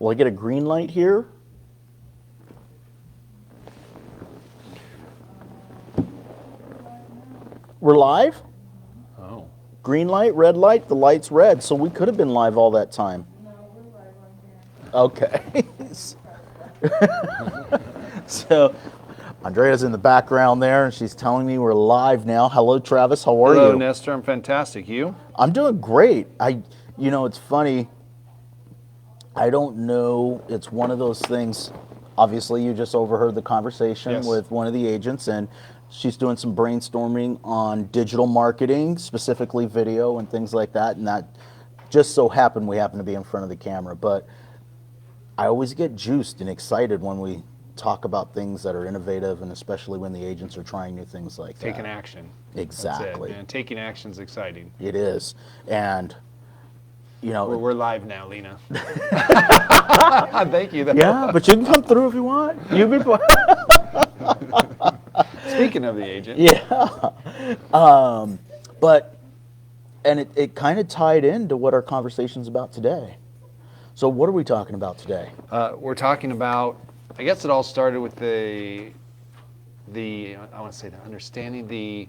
Will I get a green light here? We're live? Oh. Green light, red light, the light's red, so we could have been live all that time. No, we're live on here. Okay. So, Andrea's in the background there, and she's telling me we're live now. Hello, Travis. How are you? Hello, Nestor. I'm fantastic. You? I'm doing great. It's funny. I don't know. It's one of those things. Obviously, you just overheard the conversation Yes. with one of the agents, and she's doing some brainstorming on digital marketing, specifically video and things like that. And that just so happened we happen to be in front of the camera. But I always get juiced and excited when we talk about things that are innovative, and especially when the agents are trying new things like that. Taking action. Exactly. That's it, man. Taking action is exciting. It is. And, We're live now, Lena. Thank you. yeah, but you can come through if you want. You've been Speaking of the agent. Yeah. And it kind of tied into what our conversation's about today. So what are we talking about today? We're talking about, I guess it all started with the understanding, the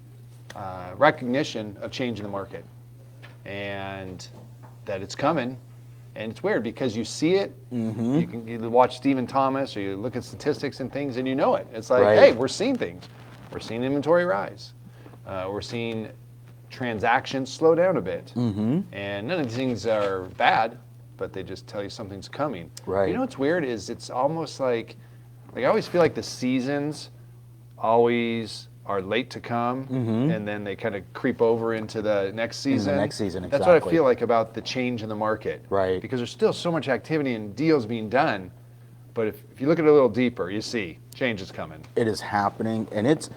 recognition of change in the market, and that it's coming. And it's weird because you see it, you watch Stephen Thomas, or you look at statistics and things, and you know it. It's like, right. Hey, we're seeing things. We're seeing inventory rise. We're seeing transactions slow down a bit. And none of these things are bad, but they just tell you something's coming. Right. You know what's weird is it's almost like I always feel like the seasons always are late to come, and then they kind of creep over into the next season. Exactly. That's what I feel like about the change in the market. Right. Because there's still so much activity and deals being done, but if you look at it a little deeper, you see change is coming. It is happening, and it's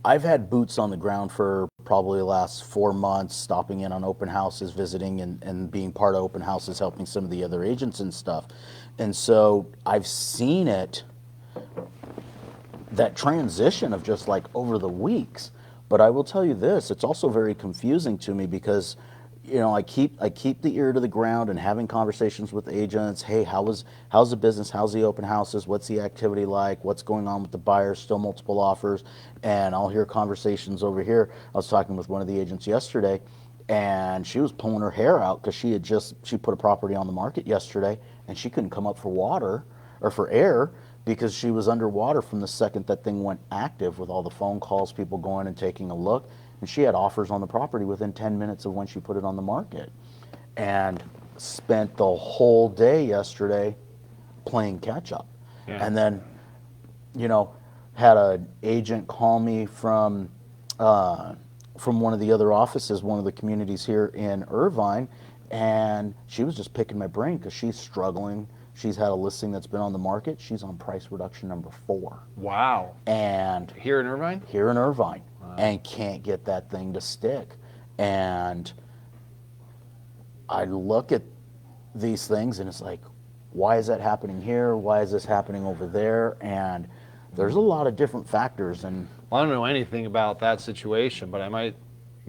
I've had boots on the ground for probably the last 4 months, stopping in on open houses, visiting and being part of open houses, helping some of the other agents and stuff. And so I've seen it, that transition of just like over the weeks. But I will tell you this, it's also very confusing to me because I keep the ear to the ground and having conversations with agents. Hey, how's the business? How's the open houses? What's the activity like? What's going on with the buyers? Still multiple offers. And I'll hear conversations over here. I was talking with one of the agents yesterday, and she was pulling her hair out because she put a property on the market yesterday, and she couldn't come up for water or for air because she was underwater from the second that thing went active, with all the phone calls, people going and taking a look. And she had offers on the property within 10 minutes of when she put it on the market, and spent the whole day yesterday playing catch up. Yeah. And then, had an agent call me from one of the other offices, one of the communities here in Irvine, and she was just picking my brain because she's struggling. She's had a listing that's been on the market. She's on price reduction number 4. Wow. And here in Irvine? Here in Irvine. Wow. And can't get that thing to stick. And I look at these things and it's like, why is that happening here? Why is this happening over there? And there's a lot of different factors. And I don't know anything about that situation, but I might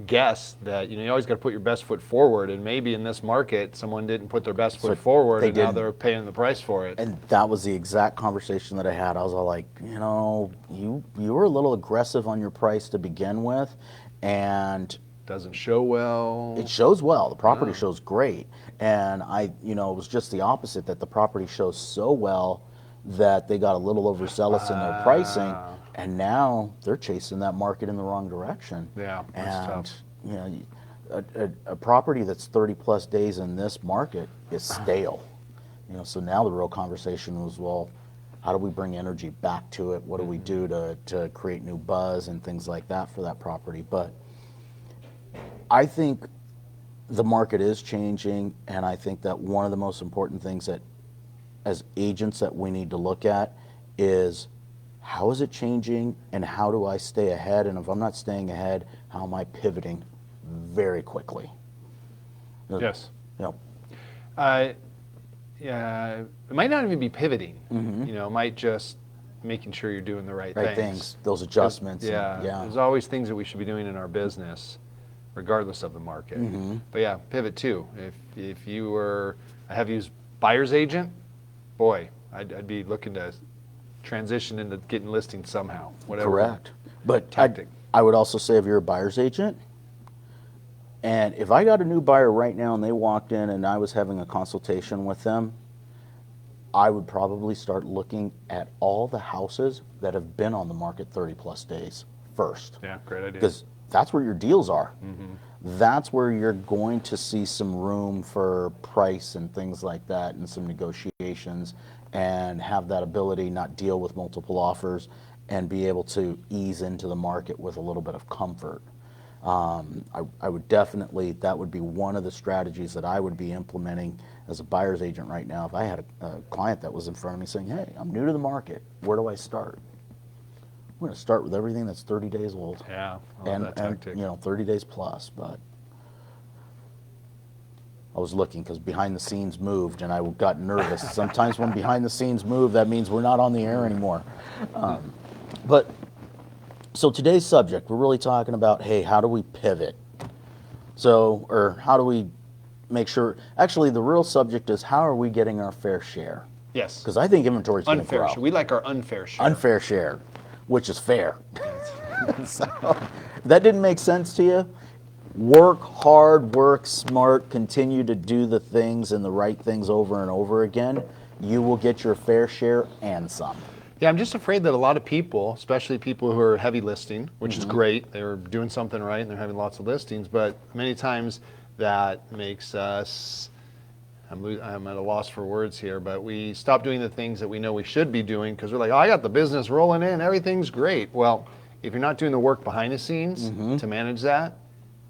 guess that you always got to put your best foot forward, and maybe in this market someone didn't put their best foot forward, and now they're paying the price for it. And that was the exact conversation that I had. I was all like, you were a little aggressive on your price to begin with, and doesn't show well. It shows well. The property shows great, and it was just the opposite, that the property shows so well that they got a little overzealous in their pricing. And now they're chasing that market in the wrong direction. Yeah, that's tough. A property that's 30 plus days in this market is stale. So now the real conversation was, well, how do we bring energy back to it? What do we do to create new buzz and things like that for that property? But I think the market is changing, and I think that one of the most important things that as agents that we need to look at is, how is it changing, and how do I stay ahead? And if I'm not staying ahead, how am I pivoting very quickly? Yes. Yeah. It might not even be pivoting. It might just making sure you're doing the right things. Those adjustments. Yeah. There's always things that we should be doing in our business, regardless of the market. But yeah, pivot too. If you were a heavy use buyer's agent, boy, I'd be looking to transition into getting listings somehow, whatever. Correct. But tactic. I would also say if you're a buyer's agent, and if I got a new buyer right now and they walked in and I was having a consultation with them, I would probably start looking at all the houses that have been on the market 30 plus days first. Yeah, great idea. Because that's where your deals are. That's where you're going to see some room for price and things like that and some negotiations and have that ability not deal with multiple offers and be able to ease into the market with a little bit of comfort. I would definitely, that would be one of the strategies that I would be implementing as a buyer's agent right now. If I had a client that was in front of me saying, hey, I'm new to the market, where do I start? I'm going to start with everything that's 30 days old. Yeah, I love that tactic. You know, 30 days plus. But I was looking because behind the scenes moved and I got nervous. Sometimes when behind the scenes move, that means we're not on the air anymore. But so today's subject, we're really talking about, hey, how do we pivot? So, or how do we make sure, actually the real subject is how are we getting our fair share? Yes. Because I think inventory is going to grow. Unfair share. We like our unfair share. Unfair share, which is fair. So, if that didn't make sense to you, work hard, work smart, continue to do the things and the right things over and over again. You will get your fair share and some. Yeah, I'm just afraid that a lot of people, especially people who are heavy listing, which is great, they're doing something right and they're having lots of listings, but many times that makes us, I'm at a loss for words here, but we stop doing the things that we know we should be doing because we're like, oh, I got the business rolling in, everything's great. Well, if you're not doing the work behind the scenes to manage that,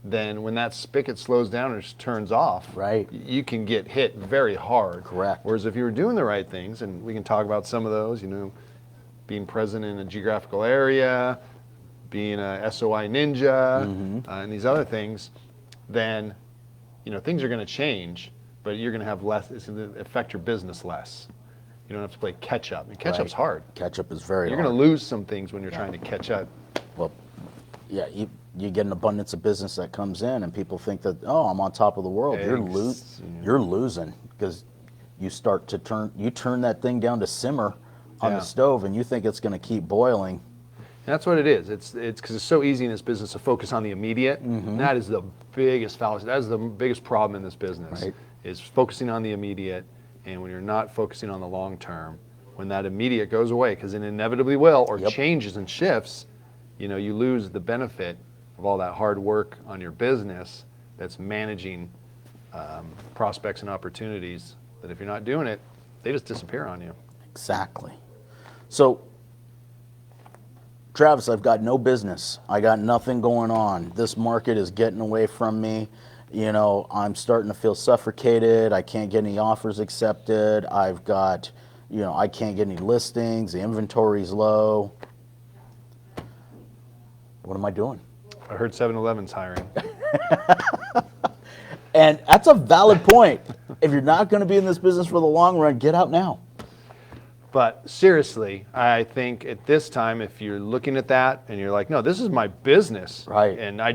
then when that spigot slows down or just turns off, Right. you can get hit very hard. Correct. Whereas if you were doing the right things, and we can talk about some of those, you know, being present in a geographical area, being a SOI ninja, and these other things, then, you know, things are going to change, but you're going to have less, it's going to affect your business less. You don't have to play catch up. And catch up's hard. Catch up is very You're hard. going to lose some things when you're trying to catch up. Well, yeah, you get an abundance of business that comes in, and people think that, oh, I'm on top of the world. You're losing because you start to turn that thing down to simmer on the stove, and you think it's going to keep boiling. And that's what it is. It's because it's so easy in this business to focus on the immediate. And that is the biggest fallacy. That is the biggest problem in this business. Right. Is focusing on the immediate, and when you're not focusing on the long term, when that immediate goes away, because it inevitably will, or changes and shifts, you know, you lose the benefit of all that hard work on your business that's managing prospects and opportunities. That if you're not doing it, they just disappear on you. Exactly. So, Travis, I've got no business. I got nothing going on. This market is getting away from me. You know, I'm starting to feel suffocated. I can't get any offers accepted. I've got, you know, I can't get any listings. The inventory's low. What am I doing? I heard 7-Eleven's hiring. And that's a valid point. If you're not going to be in this business for the long run, get out now. But seriously, I think at this time, if you're looking at that and you're like, no, this is my business. Right. And I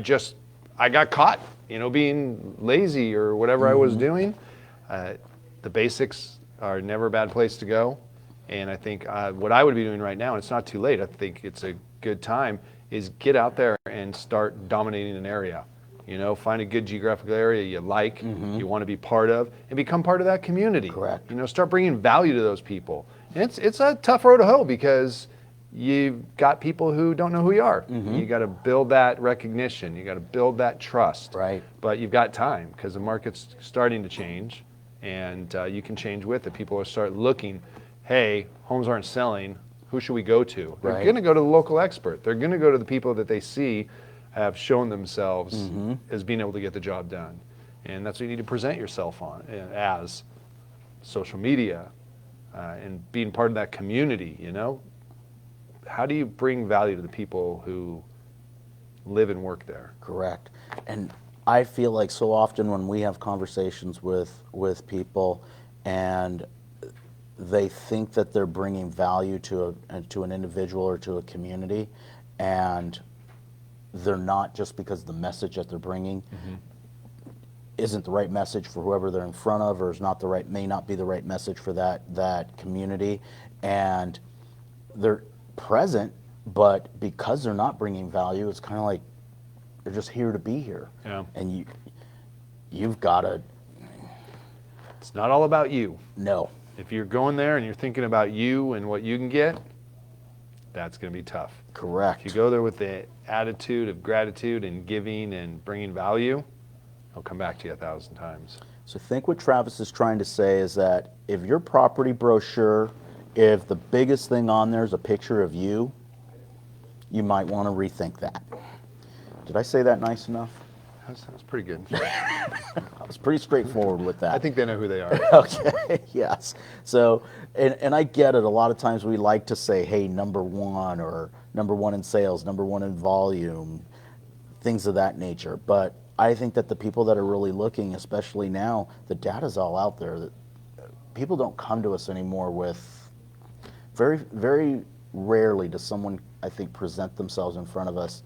got caught, you know, being lazy or whatever I was doing. The basics are never a bad place to go. And I think what I would be doing right now, and it's not too late, I think it's a good time, is get out there and start dominating an area. You know, find a good geographical area you like, you want to be part of, and become part of that community. Correct. You know, start bringing value to those people. And it's a tough road to hoe because you've got people who don't know who you are. You got to build that recognition. You got to build that trust. Right. But you've got time because the market's starting to change, and you can change with it. People will start looking, hey, homes aren't selling. Who should we go to? They're going to go to the local expert. They're going to go to the people that they see have shown themselves as being able to get the job done. And that's what you need to present yourself on as social media and being part of that community, you know? How do you bring value to the people who live and work there? Correct. And I feel like so often when we have conversations with people and they think that they're bringing value to an individual or to a community, and they're not, just because the message that they're bringing isn't the right message for whoever they're in front of, or is not the right, may not be the right message for that community, and they're present, but because they're not bringing value, it's kind of like they're just here to be here. Yeah. And you've got to It's not all about you. know. If you're going there and you're thinking about you and what you can get, that's going to be tough. Correct. If you go there with the attitude of gratitude and giving and bringing value, I'll come back to you 1,000 times. So I think what Travis is trying to say is that if your property brochure, if the biggest thing on there is a picture of you, you might want to rethink that. Did I say that nice enough? That's pretty good. I was pretty straightforward with that. I think they know who they are. Okay, yes. So, and I get it. A lot of times we like to say, hey, number one, or number one in sales, number one in volume, things of that nature. But I think that the people that are really looking, especially now, the data's all out there. That people don't come to us anymore with, very, very rarely does someone, I think, present themselves in front of us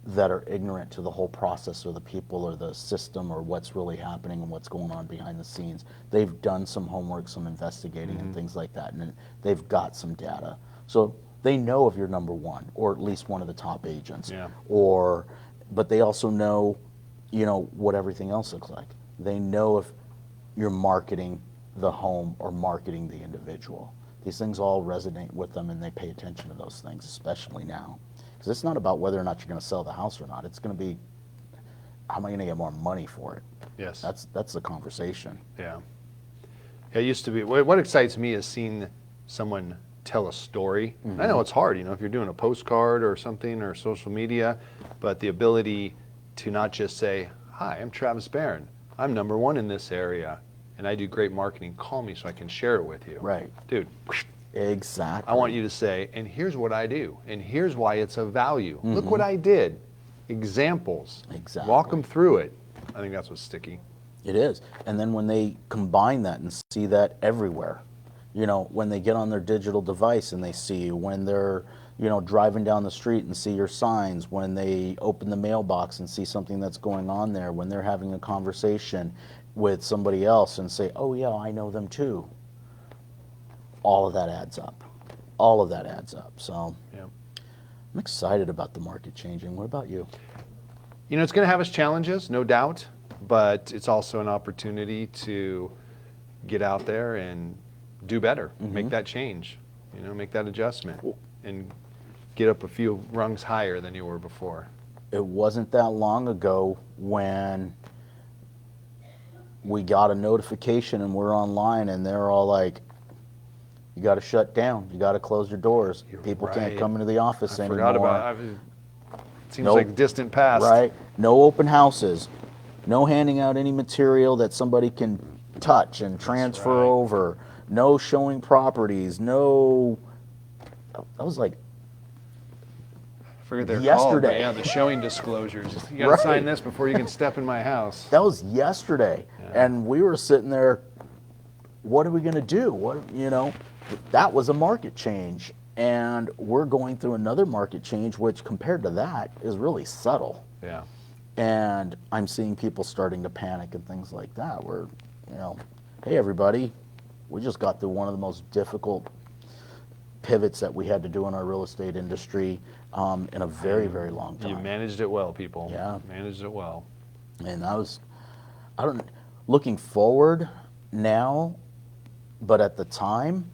that are ignorant to the whole process, or the people, or the system, or what's really happening and what's going on behind the scenes. They've done some homework, some investigating, and things like that, and they've got some data. So they know if you're number one, or at least one of the top agents. Yeah. But they also know, what everything else looks like. They know if you're marketing the home or marketing the individual. These things all resonate with them, and they pay attention to those things, especially now. Because it's not about whether or not you're going to sell the house or not. It's going to be, how am I going to get more money for it? Yes. That's the conversation. Yeah. It used to be, what excites me is seeing someone tell a story. I know it's hard, if you're doing a postcard or something, or social media, but the ability to not just say, hi, I'm Travis Barron. I'm number one in this area, and I do great marketing. Call me so I can share it with you. Right. Dude, Exactly. I want you to say, and here's what I do, and here's why it's of value. Look what I did. Examples. Exactly. Walk them through it. I think that's what's sticky. It is. And then when they combine that and see that everywhere, when they get on their digital device and they see you, when they're, driving down the street and see your signs, when they open the mailbox and see something that's going on there, when they're having a conversation with somebody else and say, oh yeah, I know them too. All of that adds up. All of that adds up. So Yeah. I'm excited about the market changing. What about you? It's going to have its challenges, no doubt, but it's also an opportunity to get out there and do better, make that change, make that adjustment, and get up a few rungs higher than you were before. It wasn't that long ago when we got a notification and we're online and they're all like, you got to shut down. You got to close your doors. People can't right. come into the office I anymore. forgot about it. It seems Nope. like distant past. Right? No open houses. No handing out any material that somebody can touch and transfer right. over. No showing properties. No. That was like I forget they're called, but yesterday. yeah, the showing disclosures. You got to sign Right. this before you can step in my house. that was yesterday, and we were sitting there. What are we going to do? That was a market change, and we're going through another market change, which compared to that is really subtle. Yeah. And I'm seeing people starting to panic and things like that. Where, hey everybody, we just got through one of the most difficult pivots that we had to do in our real estate industry in a very, very long time. You managed it well, people. Yeah. Managed it well. And looking forward now, but at the time,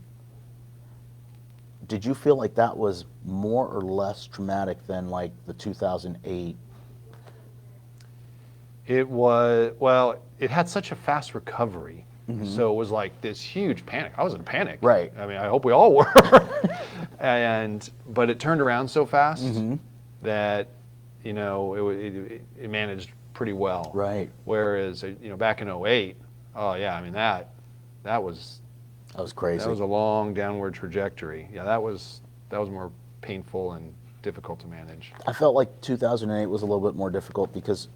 did you feel like that was more or less traumatic than like the 2008? It was, well, it had such a fast recovery. So it was like this huge panic. I was in panic. Right. I mean, I hope we all were. But it turned around so fast that, it managed pretty well. Right. Whereas, back in '08, oh yeah, I mean, that was Crazy. That was a long downward trajectory. Yeah, that was more painful and difficult to manage. I felt like 2008 was a little bit more difficult because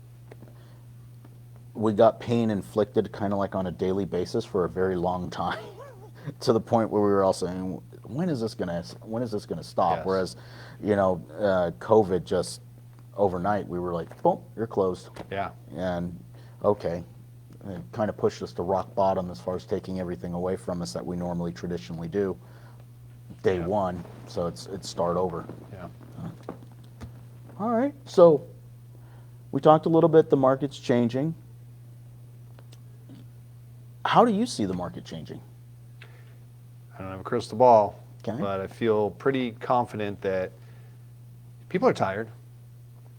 we got pain inflicted kind of like on a daily basis for a very long time to the point where we were all saying, when is this gonna stop? Yes. Whereas, COVID just overnight, we were like, boom, you're closed. Yeah. And okay, it kind of pushed us to rock bottom as far as taking everything away from us that we normally traditionally do day Yeah. one. So it's start over. Yeah. All right. So we talked a little bit. The market's changing. How do you see the market changing? I don't have a crystal ball, Okay. but I feel pretty confident that people are tired.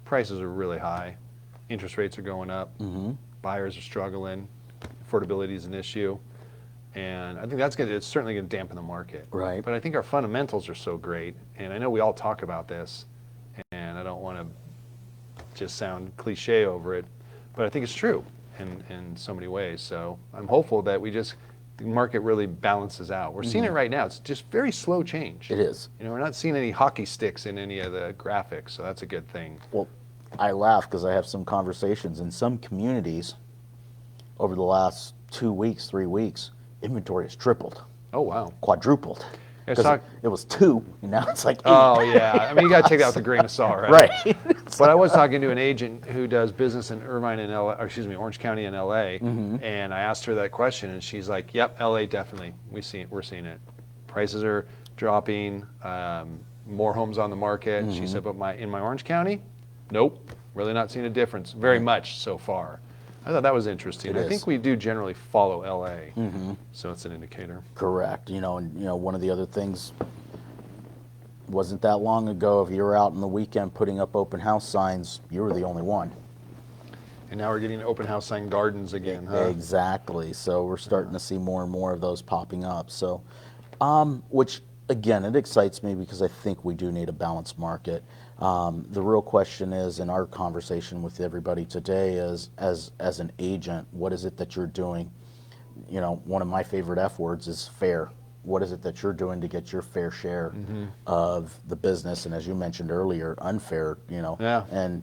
Prices are really high. Interest rates are going up. Mm-hmm. Buyers are struggling. Affordability is an issue. And I think it's certainly going to dampen the market. Right. But I think our fundamentals are so great. And I know we all talk about this, and I don't want to just sound cliche over it, but I think it's true in so many ways. So I'm hopeful that the market really balances out. We're seeing it right now. It's just very slow change. It is. We're not seeing any hockey sticks in any of the graphics, so that's a good thing. Well, I laugh because I have some conversations in some communities over the last 2 weeks, 3 weeks. Inventory has tripled, Oh, wow. quadrupled. It's 'Cause not- it was 2, and now it's like 8. Oh, yeah. I mean, you got to take that with a grain of salt, right? Right. But I was talking to an agent who does business in Irvine and Orange County and LA, and I asked her that question, and she's like, "Yep, LA definitely. We're seeing it. Prices are dropping, more homes on the market." She said, "But in my Orange County, nope, really not seeing a difference very much so far." I thought that was interesting. It I is. think we do generally follow LA, so it's an indicator. Correct. One of the other things wasn't that long ago, if you were out on the weekend putting up open house signs, you were the only one. And now we're getting open house sign gardens again, huh? Exactly. So we're starting to see more and more of those popping up. So, which again, it excites me because I think we do need a balanced market. The real question is, in our conversation with everybody today, is as an agent, what is it that you're doing? One of my favorite F words is fair. What is it that you're doing to get your fair share of the business? And as you mentioned earlier, unfair. Yeah. And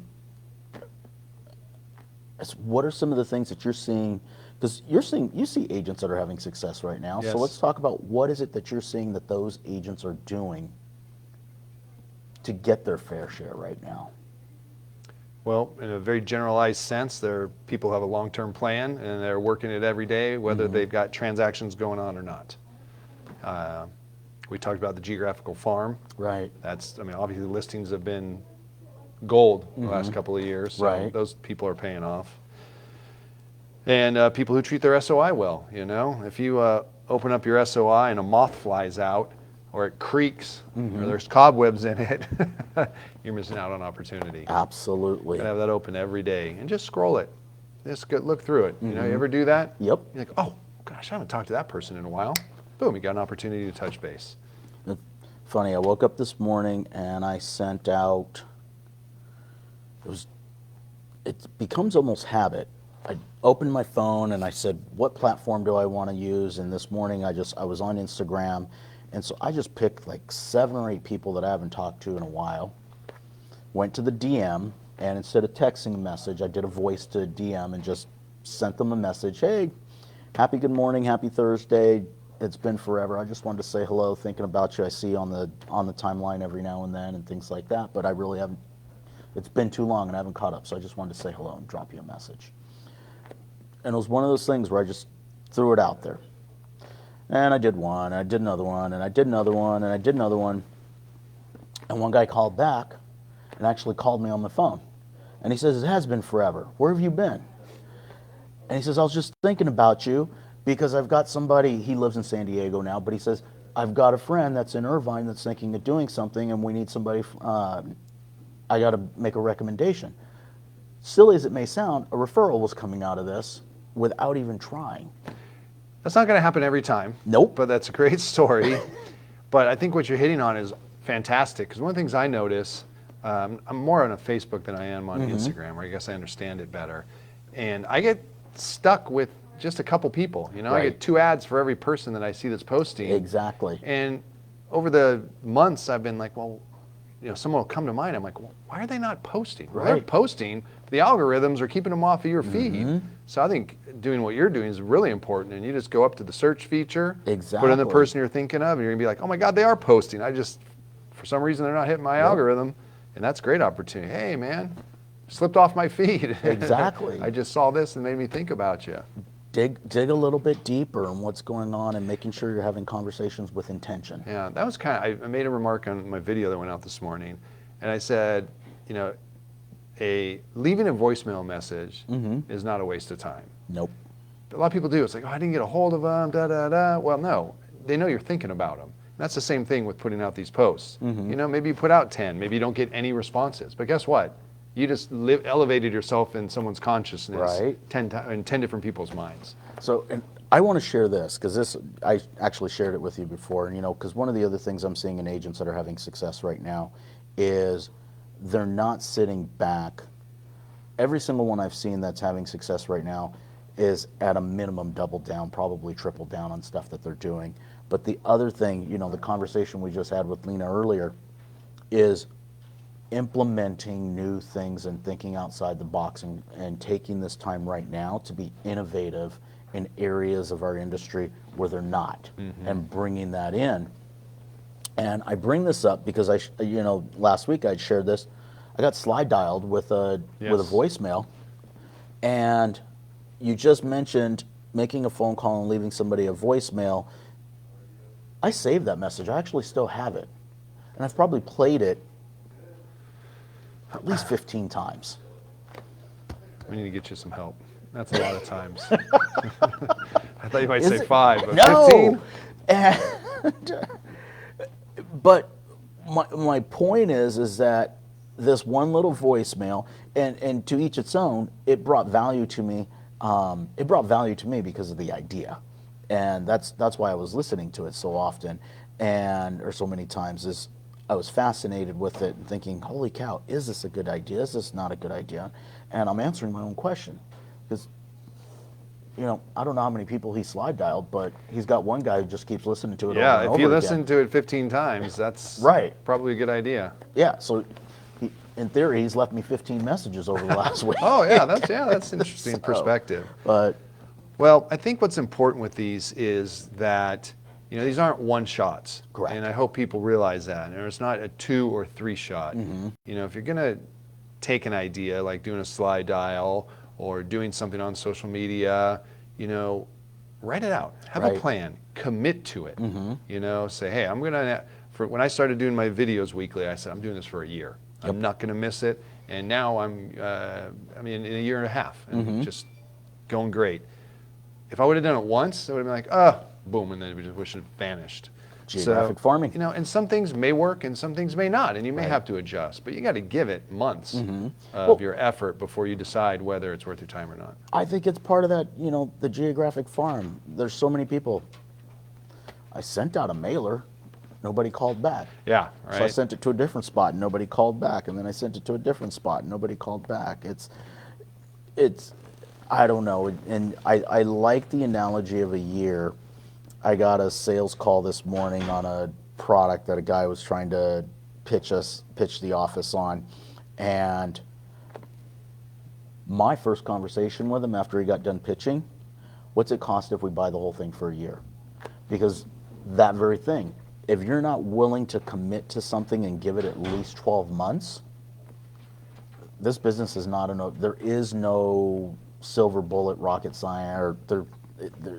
what are some of the things that you're seeing? Because you see agents that are having success right now. Yes. So let's talk about what is it that you're seeing that those agents are doing to get their fair share right now. Well, in a very generalized sense, people have a long-term plan and they're working it every day, whether they've got transactions going on or not. We talked about the geographical farm. Right. Obviously listings have been gold the last couple of years, so Right. those people are paying off. And people who treat their SOI well, if you open up your SOI and a moth flies out, or it creaks, or there's cobwebs in it, you're missing out on opportunity. Absolutely. You gotta have that open every day and just scroll it. Just look through it. You ever do that? Yep. You're like, oh gosh, I haven't talked to that person in a while. Boom, you got an opportunity to touch base. Funny, I woke up this morning and I sent out, it becomes almost habit. I opened my phone and I said, what platform do I want to use? And this morning I was on Instagram, and so I just picked like 7 or 8 people that I haven't talked to in a while, went to the DM, and instead of texting a message, I did a voice to DM and just sent them a message. Hey, happy good morning, happy Thursday. It's been forever. I just wanted to say hello, thinking about you. I see you on the timeline every now and then and things like that, but I really haven't, it's been too long and I haven't caught up, so I just wanted to say hello and drop you a message. And it was one of those things where I just threw it out there. And I did one, and I did another one, and I did another one, and I did another one. And one guy called back and actually called me on the phone. And he says, it has been forever. Where have you been? And he says, I was just thinking about you because I've got somebody, he lives in San Diego now, but he says, I've got a friend that's in Irvine that's thinking of doing something, and we need somebody, I got to make a recommendation. Silly as it may sound, a referral was coming out of this without even trying. That's not going to happen every time. Nope. But that's a great story. But I think what you're hitting on is fantastic, because one of the things I notice, I'm more on a Facebook than I am on Instagram, or I guess I understand it better. And I get stuck with just a couple people. I Right. get 2 ads for every person that I see that's posting. Exactly. And over the months, I've been like, well, someone will come to mind. I'm like, well, why are they not posting? Well, they're Right. posting. The algorithms are keeping them off of your feed. So I think doing what you're doing is really important. And you just go up to the search feature, put in the Exactly. person you're thinking of, and you're gonna be like, oh my God, they are posting. For some reason, they're not hitting my algorithm. And that's a great opportunity. Hey, man, slipped off my feed. Exactly. I just saw this and made me think about you. Dig a little bit deeper in what's going on and making sure you're having conversations with intention. Yeah, that was I made a remark on my video that went out this morning, and I said, leaving a voicemail message is not a waste of time. Nope. A lot of people do. It's like, oh, I didn't get a hold of them, da da da. Well, no, they know you're thinking about them. And that's the same thing with putting out these posts. Maybe you put out 10, maybe you don't get any responses, but guess what? You just elevated yourself in someone's consciousness, Right. in 10 different people's minds. So, and I want to share this because I actually shared it with you before, and because one of the other things I'm seeing in agents that are having success right now is they're not sitting back. Every single one I've seen that's having success right now is at a minimum double down, probably triple down on stuff that they're doing. But the other thing, the conversation we just had with Lena earlier is implementing new things and thinking outside the box and taking this time right now to be innovative in areas of our industry where they're not and bringing that in. And I bring this up because last week I'd shared this. I got slide dialed with a voicemail, and you just mentioned making a phone call and leaving somebody a voicemail. I saved that message. I actually still have it, and I've probably played it at least 15 times. We need to get you some help. That's a lot of times. I thought you might say 5, but No. 15? And, but my point is that this one little voicemail, and to each its own, it brought value to me. It brought value to me because of the idea, and that's why I was listening to it so often, or so many times. Is I was fascinated with it and thinking, holy cow, is this a good idea? Is this not a good idea? And I'm answering my own question because, I don't know how many people he slide dialed, but he's got one guy who just keeps listening to it over and over Yeah, if you again. listen to it 15 times, that's Right. probably a good idea. Yeah, so in theory, he's left me 15 messages over the last week. Oh, yeah, that's interesting perspective. But Well, I think what's important with these is that these aren't one shots. Correct. And I hope people realize that. And it's not a 2 or 3 shot. If you're going to take an idea like doing a slide dial or doing something on social media, write it out. Have a Right. plan. Commit to it. Say, hey, I'm going to, when I started doing my videos weekly, I said, I'm doing this for a year. I'm not going to miss it. And now I'm in a year and a half and just going great. If I would have done it once, it would have been like, oh, boom, and then we just wish it vanished. Geographic farming. And some things may work and some things may not, and you may have to adjust. But you got to give it months of your effort before you decide whether it's worth your time or not. I think it's part of that, the geographic farm. There's so many people. I sent out a mailer, nobody called back. Yeah, right. So I sent it to a different spot, and nobody called back, and then I sent it to a different spot, and nobody called back. It's I don't know, and I like the analogy of a year. I got a sales call this morning on a product that a guy was trying to pitch the office on, and my first conversation with him after he got done pitching, what's it cost if we buy the whole thing for a year? Because that very thing, if you're not willing to commit to something and give it at least 12 months, this business is not there is no silver bullet rocket science, or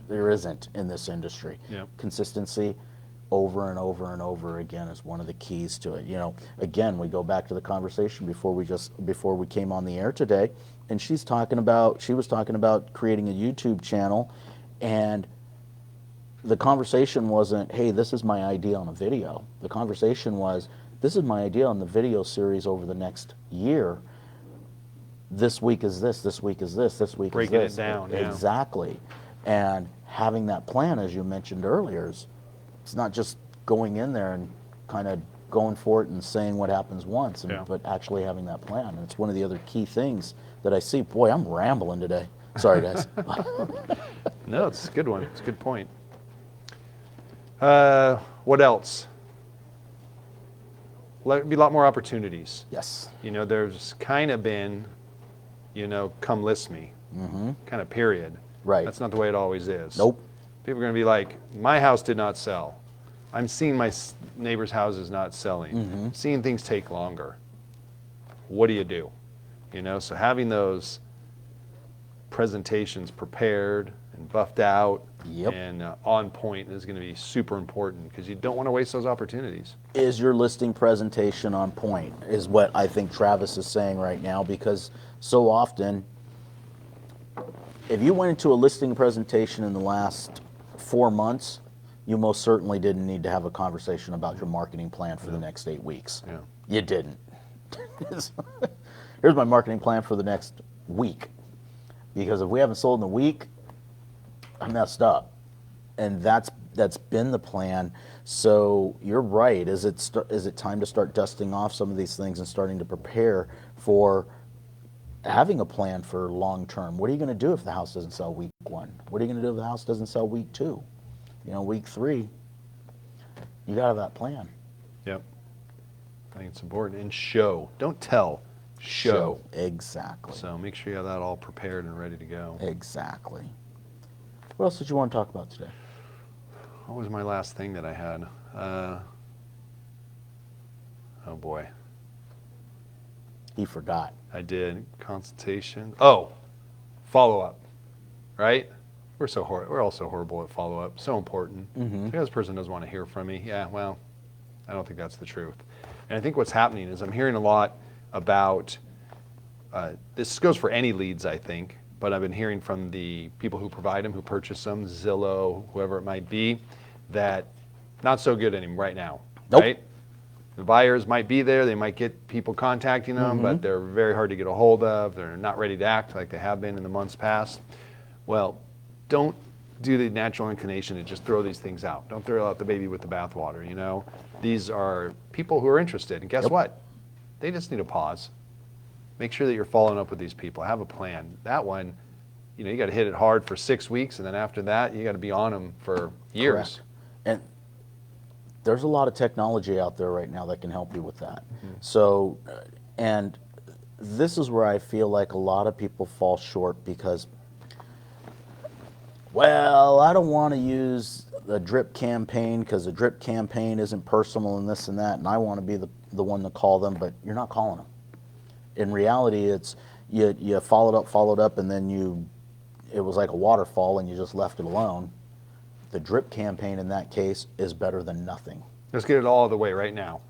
there isn't in this industry. Yep. Consistency over and over and over again is one of the keys to it. Again, we go back to the conversation before we came on the air today, and she was talking about creating a YouTube channel, and the conversation wasn't, hey, this is my idea on a video. The conversation was, this is my idea on the video series over the next year. This week is this week is this week is this. Breaking it down, yeah. Exactly. And having that plan, as you mentioned earlier, it's not just going in there and kind of going for it and saying what happens once, but actually having that plan. And it's one of the other key things that I see. Boy, I'm rambling today. Sorry, guys. No, it's a good one. It's a good point. What else? There'd be a lot more opportunities. Yes. There's kind of been, come list me, kind of period. Right. That's not the way it always is. Nope. People are going to be like, my house did not sell. I'm seeing my neighbor's houses not selling. Seeing things take longer. What do you do? You know, so having those presentations prepared and buffed out Yep. and on point is going to be super important because you don't want to waste those opportunities. Is your listing presentation on point is what I think Travis is saying right now, because so often if you went into a listing presentation in the last 4 months, you most certainly didn't need to have a conversation about your marketing plan for the next 8 weeks. Yeah. You didn't. Here's my marketing plan for the next week, because if we haven't sold in a week, I messed up. And that's been the plan. So you're right. Is it time to start dusting off some of these things and starting to prepare for having a plan for long term? What are you going to do if the house doesn't sell week 1? What are you going to do if the house doesn't sell week 2? You know, week 3, you got to have that plan. Yep. I think it's important. And show. Don't tell. Show. Exactly. So make sure you have that all prepared and ready to go. Exactly. What else did you want to talk about today? What was my last thing that I had? Oh boy. He forgot. I did consultation. Oh, follow up, right? We're all so horrible at follow up. So important. This person doesn't want to hear from me. Yeah, well, I don't think that's the truth. And I think what's happening is I'm hearing a lot about. This goes for any leads, I think, but I've been hearing from the people who provide them, who purchase them, Zillow, whoever it might be, that not so good anymore right now. Nope. Right? The buyers might be there, they might get people contacting them, but they're very hard to get a hold of. They're not ready to act like they have been in the months past. Well, don't do the natural inclination to just throw these things out. Don't throw out the baby with the bathwater, you know? These are people who are interested, and guess what? They just need a pause. Make sure that you're following up with these people. Have a plan. That one, you know, you got to hit it hard for 6 weeks, and then after that, you got to be on them for years. Correct. And there's a lot of technology out there right now that can help you with that. So, and this is where I feel like a lot of people fall short because, well, I don't want to use the drip campaign because the drip campaign isn't personal and this and that, and I want to be the one to call them, but you're not calling them. In reality, it's you followed up, and then it was like a waterfall, and you just left it alone. The drip campaign in that case is better than nothing. Let's get it all the way right now.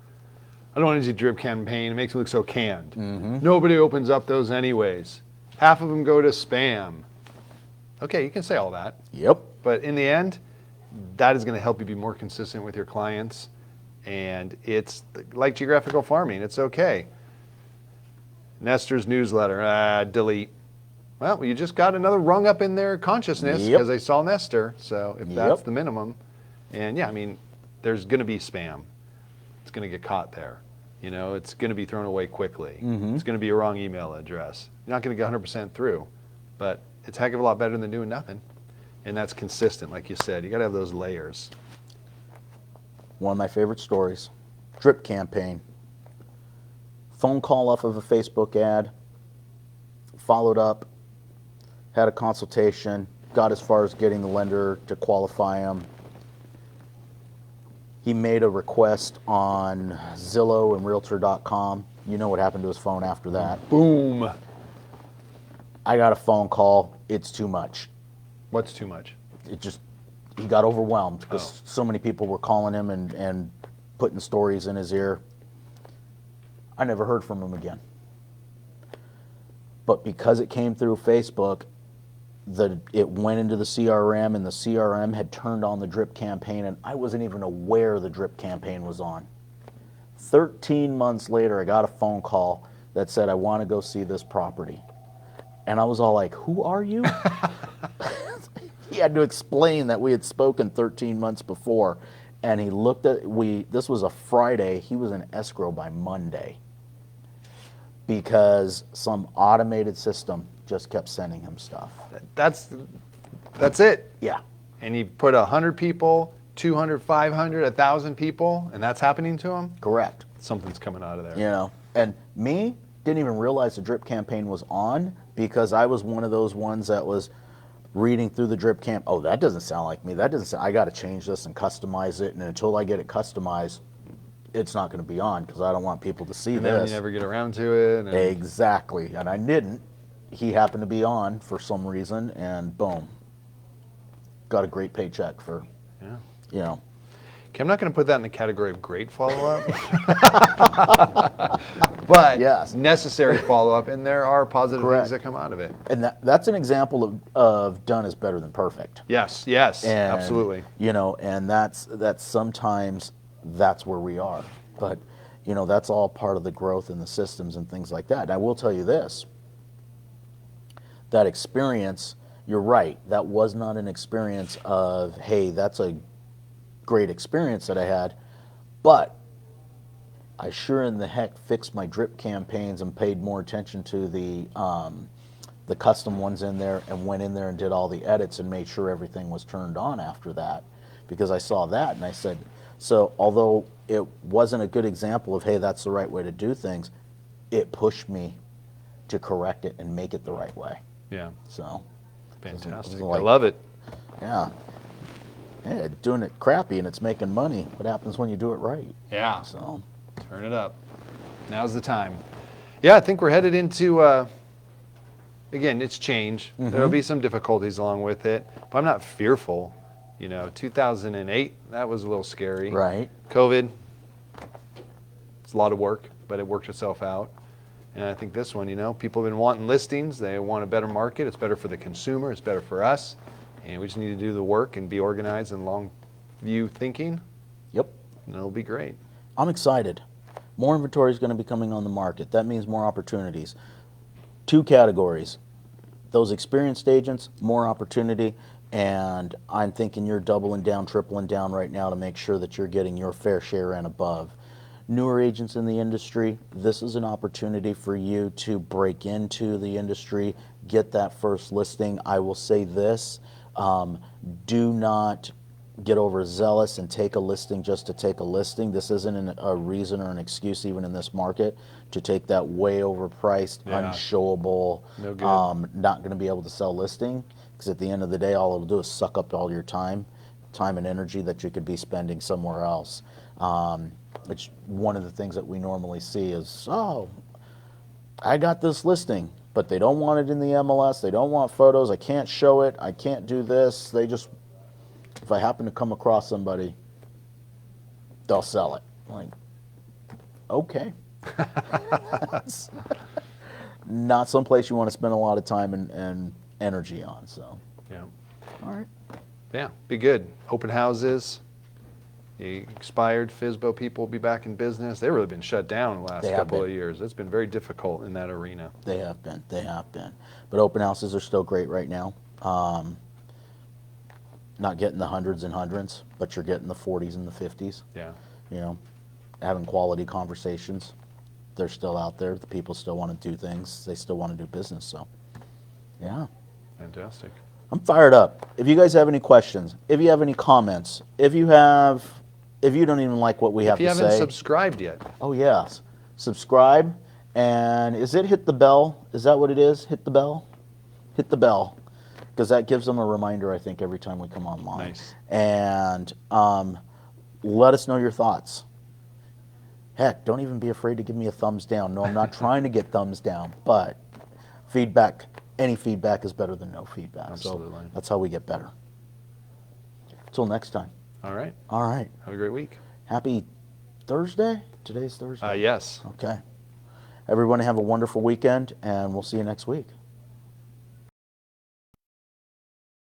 I don't want to do drip campaign. It makes it look so canned. Nobody opens up those anyways. Half of them go to spam. Okay, you can say all that. Yep. But in the end, that is going to help you be more consistent with your clients. And it's like geographical farming. It's okay. Nestor's newsletter, delete. Well, you just got another rung up in their consciousness because they saw Nestor. So if that's the minimum, and yeah, I mean, there's going to be spam. It's going to get caught there. You know, it's going to be thrown away quickly. It's going to be a wrong email address. You're not going to get 100% through, but it's a heck of a lot better than doing nothing. And that's consistent, like you said. You got to have those layers. One of my favorite stories, drip campaign. Phone call off of a Facebook ad, followed up, had a consultation, got as far as getting the lender to qualify him. He made a request on Zillow and Realtor.com. You know what happened to his phone after that. Boom. I got a phone call. It's too much. What's too much? He got overwhelmed because so many people were calling him and putting stories in his ear. I never heard from him again. But because it came through Facebook, it went into the CRM, and the CRM had turned on the drip campaign, and I wasn't even aware the drip campaign was on. 13 months later, I got a phone call that said, I want to go see this property. And I was all like, who are you? He had to explain that we had spoken 13 months before. And he looked at, this was a Friday, he was in escrow by Monday. Because some automated system just kept sending him stuff. That's it. Yeah. And he put 100 people, 200, 500, 1,000 people, and that's happening to him? Correct. Something's coming out of there. You know, and me, didn't even realize the drip campaign was on because I was one of those ones that was, reading through the drip cam. Oh, that doesn't sound like me. That doesn't sound, I got to change this and customize it. And until I get it customized, it's not going to be on because I don't want people to see And then this. you never get around to it. And Exactly. And I didn't. He happened to be on for some reason, and boom, got a great paycheck for, yeah. you know. Okay, I'm not going to put that in the category of great follow-up, but Yes. necessary follow-up, and there are positive Correct. things that come out of it. And that's an example of done is better than perfect. Yes, And, absolutely. You know, and that's sometimes that's where we are. But, you know, that's all part of the growth in the systems and things like that. And I will tell you this, that experience, you're right, that was not an experience of, hey, that's a great experience that I had, but I sure in the heck fixed my drip campaigns and paid more attention to the custom ones in there and went in there and did all the edits and made sure everything was turned on after that, because I saw that and I said, so although it wasn't a good example of, hey, that's the right way to do things, it pushed me to correct it and make it the right way. Yeah, So fantastic. like- I love it. yeah. Yeah, doing it crappy and it's making money. What happens when you do it right? Yeah, So, turn it up. Now's the time. Yeah, I think we're headed into, again, it's change. There'll be some difficulties along with it, but I'm not fearful. You know, 2008, that was a little scary. right. COVID, it's a lot of work, but it worked itself out. And I think this one, you know, people have been wanting listings. They want a better market. It's better for the consumer. It's better for us. And we just need to do the work and be organized and long view thinking, Yep. and it'll be great. I'm excited. More inventory is going to be coming on the market. That means more opportunities. Two categories. Those experienced agents, more opportunity, and I'm thinking you're doubling down, tripling down right now to make sure that you're getting your fair share and above. Newer agents in the industry, this is an opportunity for you to break into the industry, get that first listing. I will say this, do not get overzealous and take a listing just to take a listing. This isn't a reason or an excuse, even in this market, to take that way overpriced, Yeah. unshowable, No good. not going to be able to sell listing. Because at the end of the day, all it'll do is suck up all your time and energy that you could be spending somewhere else. It's one of the things that we normally see is, oh, I got this listing, but they don't want it in the MLS. They don't want photos. I can't show it. I can't do this. They just, if I happen to come across somebody, they'll sell it. I'm like, okay. Not someplace you want to spend a lot of time and energy on. So, Yeah. all right. Yeah, be good. Open houses. The expired FSBO people will be back in business. They've really been shut down the last They have couple been. of years. It's been very difficult in that arena. They have been. They have been. But open houses are still great right now. Not getting the hundreds and hundreds, but you're getting the 40s and the 50s. Yeah. You know, having quality conversations. They're still out there. The people still want to do things. They still want to do business. So, yeah. Fantastic. I'm fired up. If you guys have any questions, if you have any comments, if you don't even like what we have If you to haven't say, subscribed yet, oh yes, subscribe. And is it hit the bell? Is that what it is? Hit the bell? Hit the bell. Because that gives them a reminder, I think, every time we come online. Nice. And let us know your thoughts. Heck, don't even be afraid to give me a thumbs down. No, I'm not trying to get thumbs down, but feedback, any feedback is better than no feedback. Absolutely. So that's how we get better. Till next time. all right. All right. Have a great week. Happy Thursday? Today's Thursday. Yes. Okay. Everyone have a wonderful weekend, and we'll see you next week.